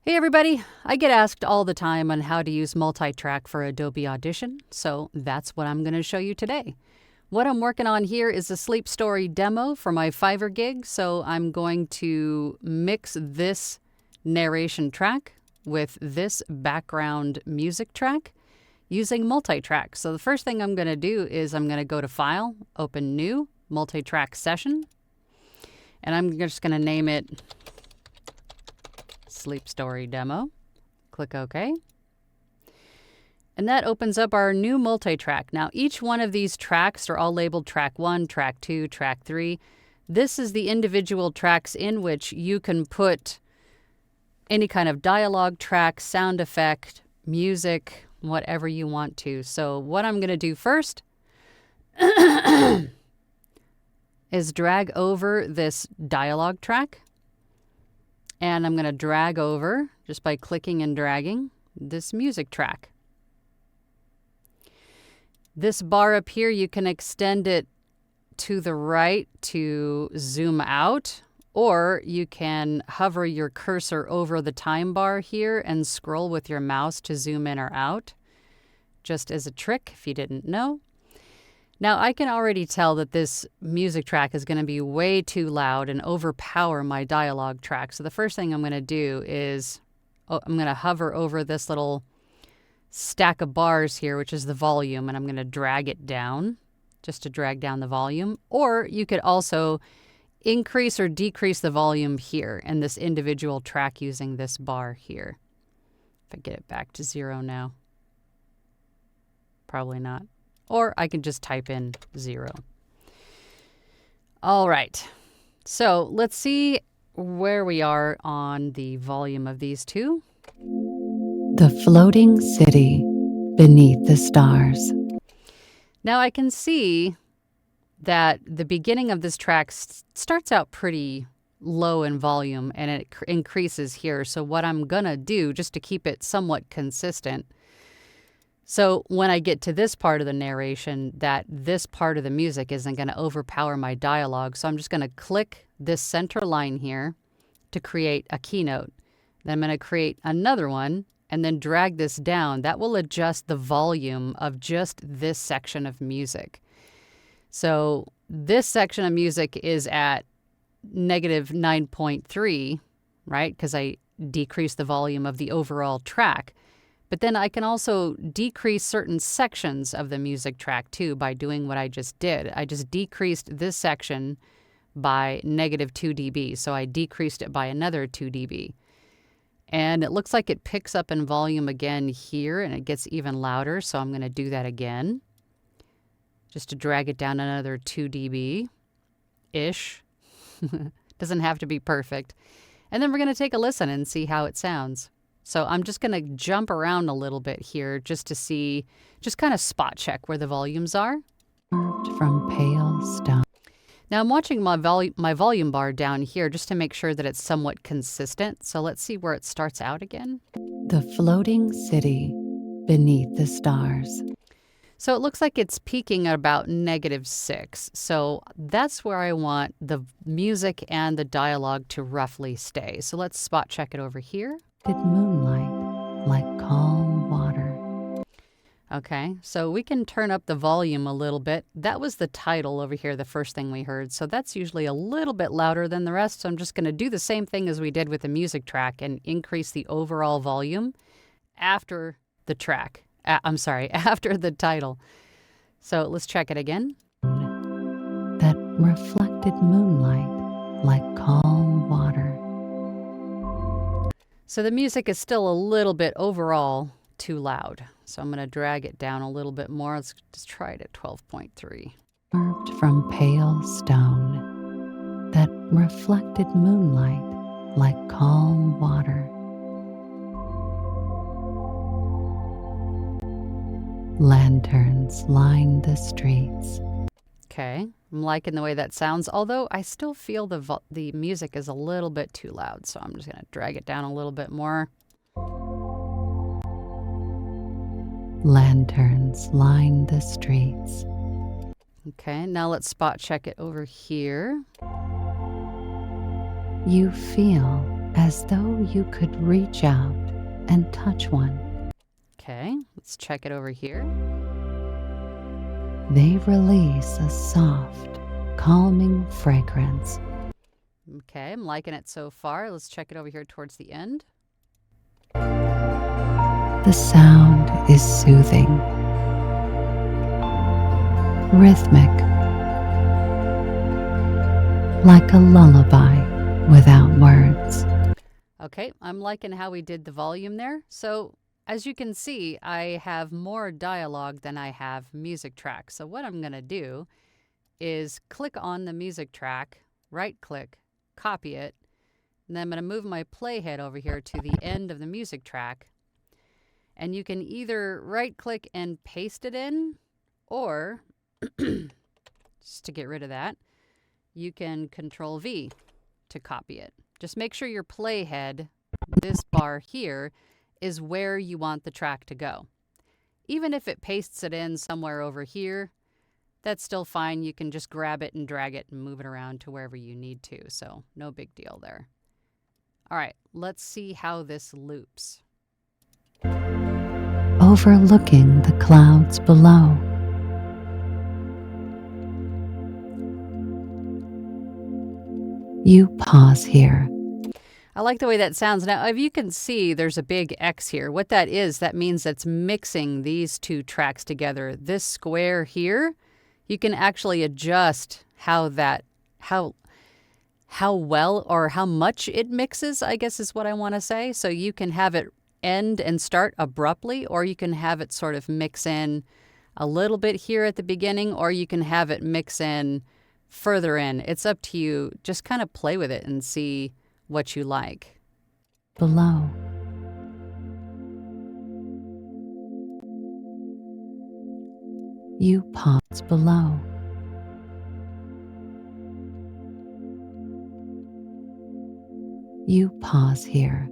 Hey everybody, I get asked all the time on how to use multitrack for Adobe Audition, so that's what I'm going to show you today. What I'm working on here is a sleep story demo for my Fiverr gig, so I'm going to mix this narration track with this background music track using multitrack. So the first thing I'm going to do is I'm going to go to File, Open New, Multitrack Session, and I'm just going to name it Sleep Story Demo. Click OK. And that opens up our new multi-track. Now, each one of these tracks are all labeled track 1, track 2, track 3. This is the individual tracks in which you can put any kind of dialogue track, sound effect, music, whatever you want to. So what I'm going to do first is drag over this dialogue track. And I'm going to drag over, just by clicking and dragging, this music track. This bar up here, you can extend it to the right to zoom out, or you can hover your cursor over the time bar here and scroll with your mouse to zoom in or out, just as a trick if you didn't know. Now, I can already tell that this music track is going to be way too loud and overpower my dialogue track. So the first thing I'm going to do is I'm going to hover over this little stack of bars here, which is the volume, and I'm going to drag it down just to drag down the volume. Or you could also increase or decrease the volume here in this individual track using this bar here. If I get it back to 0 now. Probably not. Or I can just type in 0. All right, so let's see where we are on the volume of these two. The floating city beneath the stars. Now I can see that the beginning of this track starts out pretty low in volume and it increases here. So what I'm gonna do, just to keep it somewhat consistent, so when I get to this part of the narration, that this part of the music isn't going to overpower my dialogue. So I'm just going to click this center line here to create a keynote. Then I'm going to create another one and then drag this down. That will adjust the volume of just this section of music. So this section of music is at negative 9.3, right? Because I decreased the volume of the overall track. But then I can also decrease certain sections of the music track too by doing what I just did. I just decreased this section by negative 2 dB. So I decreased it by another 2 dB. And it looks like it picks up in volume again here and it gets even louder. So I'm going to do that again, just to drag it down another 2 dB-ish. Doesn't have to be perfect. And then we're going to take a listen and see how it sounds. So I'm just going to jump around a little bit here just to see, just kind of spot check where the volumes are. From pale stone. Now I'm watching my volume bar down here just to make sure that it's somewhat consistent. So let's see where it starts out again. The floating city beneath the stars. So it looks like it's peaking at about -6. So that's where I want the music and the dialogue to roughly stay. So let's spot check it over here. Moonlight like calm water. Okay, so we can turn up the volume a little bit. That was the title over here, the first thing we heard. So that's usually a little bit louder than the rest. So I'm just going to do the same thing as we did with the music track and increase the overall volume after the track. After the title. So let's check it again. That reflected moonlight like calm water. So the music is still a little bit overall too loud. So I'm going to drag it down a little bit more. Let's just try it at 12.3. Carved from pale stone, that reflected moonlight like calm water. Lanterns line the streets. Okay, I'm liking the way that sounds, although I still feel the music is a little bit too loud, so I'm just going to drag it down a little bit more. Lanterns line the streets. Okay, now let's spot check it over here. You feel as though you could reach out and touch one. Okay, let's check it over here. They release a soft, calming fragrance. Okay, I'm liking it so far. Let's check it over here towards the end. The sound is soothing, rhythmic, like a lullaby without words. Okay, I'm liking how we did the volume there. So as you can see, I have more dialogue than I have music track. So what I'm going to do is click on the music track, right click, copy it, and then I'm going to move my playhead over here to the end of the music track. And you can either right click and paste it in, or just to get rid of that, you can Control V to copy it. Just make sure your playhead, this bar here, is where you want the track to go. Even if it pastes it in somewhere over here, that's still fine. You can just grab it and drag it and move it around to wherever you need to. So no big deal there. All right, let's see how this loops. Overlooking the clouds below. You pause here. I like the way that sounds. Now, if you can see, there's a big X here. What that is, that means that's mixing these two tracks together. This square here, you can actually adjust how well or how much it mixes, I guess is what I want to say. So you can have it end and start abruptly, or you can have it sort of mix in a little bit here at the beginning, or you can have it mix in further in. It's up to you. Just kind of play with it and see what you like. Below. You pause below. You pause here.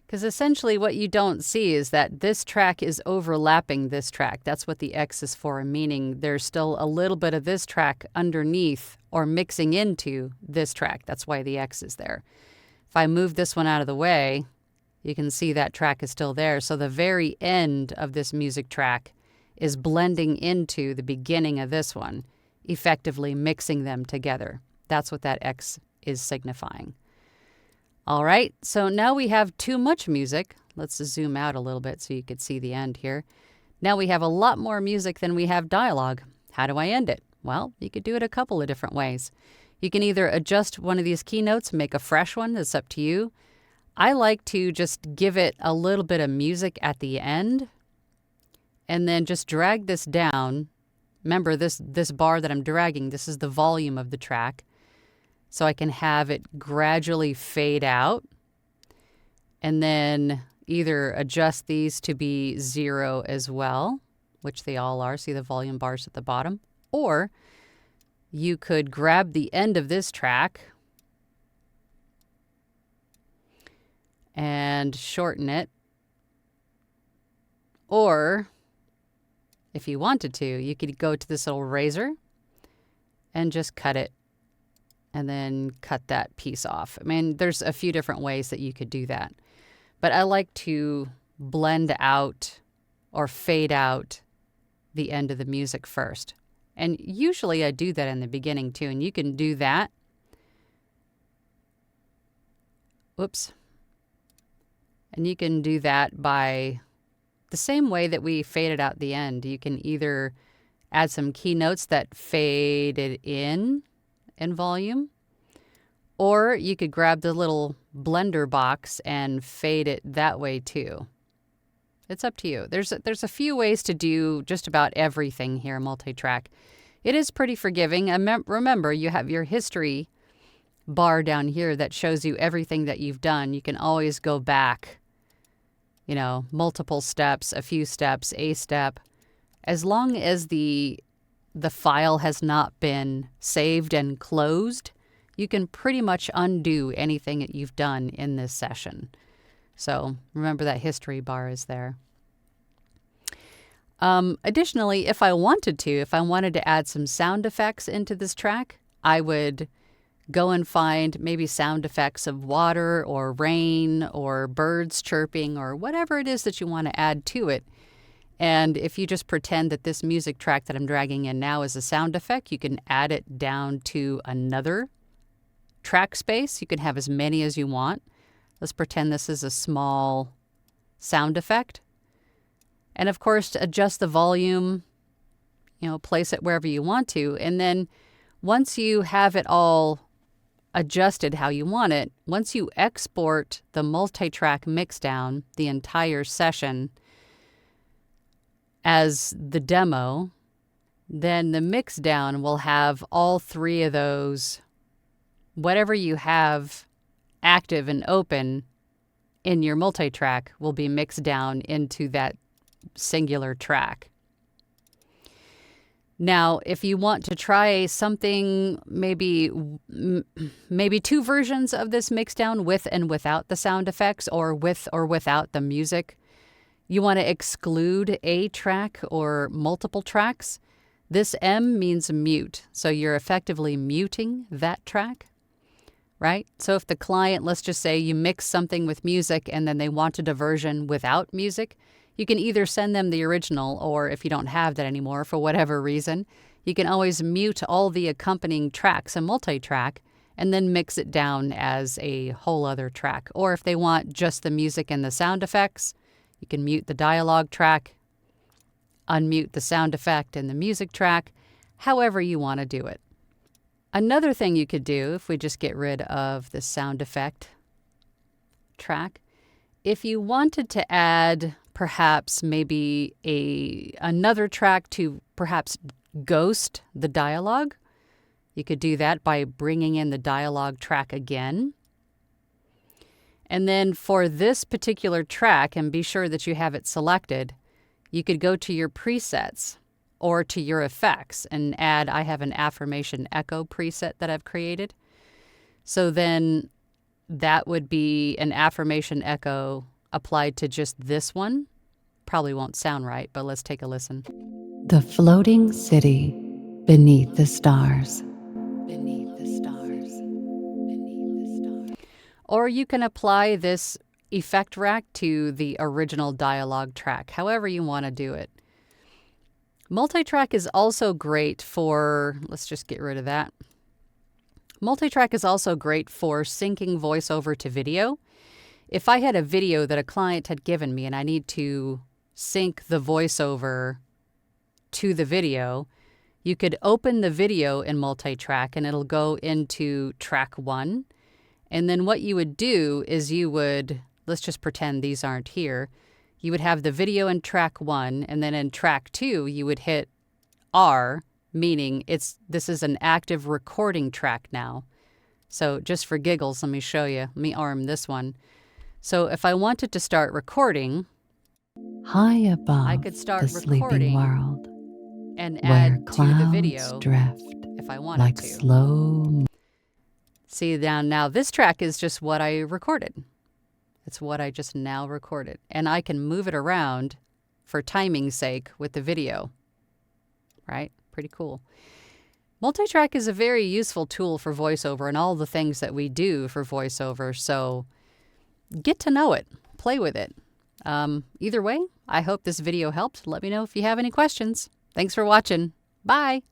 Because essentially what you don't see is that this track is overlapping this track. That's what the X is for, meaning there's still a little bit of this track underneath or mixing into this track. That's why the X is there. If I move this one out of the way, you can see that track is still there. So the very end of this music track is blending into the beginning of this one, effectively mixing them together. That's what that X is signifying. All right, so now we have too much music. Let's zoom out a little bit so you could see the end here. Now we have a lot more music than we have dialogue. How do I end it? Well, you could do it a couple of different ways. You can either adjust one of these keynotes and make a fresh one. That's up to you. I like to just give it a little bit of music at the end and then just drag this down. Remember, this bar that I'm dragging, this is the volume of the track. So I can have it gradually fade out and then either adjust these to be 0 as well, which they all are. See the volume bars at the bottom. Or you could grab the end of this track and shorten it. Or if you wanted to, you could go to this little razor and just cut it. And then cut that piece off. I mean, there's a few different ways that you could do that. But I like to blend out or fade out the end of the music first. And usually I do that in the beginning too. And you can do that. Whoops. And you can do that by the same way that we faded out the end. You can either add some keynotes that fade it in volume, or you could grab the little blender box and fade it that way too. It's up to you. There's a few ways to do just about everything here, multi-track. It is pretty forgiving. Remember, you have your history bar down here that shows you everything that you've done. You can always go back, multiple steps, a few steps, a step. As long as the file has not been saved and closed, you can pretty much undo anything that you've done in this session. So remember that history bar is there. Additionally, if I wanted to add some sound effects into this track, I would go and find maybe sound effects of water or rain or birds chirping or whatever it is that you want to add to it. And if you just pretend that this music track that I'm dragging in now is a sound effect, you can add it down to another track space. You can have as many as you want. Let's pretend this is a small sound effect. And of course, to adjust the volume, place it wherever you want to. And then once you have it all adjusted how you want it, once you export the multi-track mixdown, the entire session, as the demo, then the mixdown will have all three of those, whatever you have active and open in your multi-track will be mixed down into that singular track. Now, if you want to try something, maybe two versions of this mixdown with and without the sound effects, or with or without the music, you want to exclude a track or multiple tracks. This M means mute, so you're effectively muting that track, right? So if the client, let's just say you mix something with music and then they wanted a version without music, you can either send them the original, or if you don't have that anymore for whatever reason, you can always mute all the accompanying tracks, a multi-track, and then mix it down as a whole other track. Or if they want just the music and the sound effects, you can mute the dialogue track, unmute the sound effect and the music track, however you want to do it. Another thing you could do, if we just get rid of the sound effect track, if you wanted to add perhaps maybe another track to perhaps ghost the dialogue, you could do that by bringing in the dialogue track again. And then for this particular track, and be sure that you have it selected, you could go to your presets or to your effects and add, I have an affirmation echo preset that I've created. So then that would be an affirmation echo applied to just this one. Probably won't sound right, but let's take a listen. The floating city beneath the stars. Beneath the stars. Beneath the stars. Or you can apply this effect rack to the original dialogue track, however you want to do it. Multitrack is also great for, let's just get rid of that. Multitrack is also great for syncing voiceover to video. If I had a video that a client had given me and I need to sync the voiceover to the video, you could open the video in multitrack and it'll go into track 1. And then what you would do is you would, let's just pretend these aren't here, you would have the video in track 1, and then in track 2 you would hit R, meaning this is an active recording track now. So just for giggles, let me show you. Let me arm this one. So if I wanted to start recording, high above I could start the sleeping recording world, and where add to clouds the video drift if I wanted like to. slow. See, now this track is just what I recorded. It's what I just now recorded. And I can move it around for timing's sake with the video. Right? Pretty cool. Multitrack is a very useful tool for voiceover and all the things that we do for voiceover. So get to know it. Play with it. Either way, I hope this video helped. Let me know if you have any questions. Thanks for watching. Bye.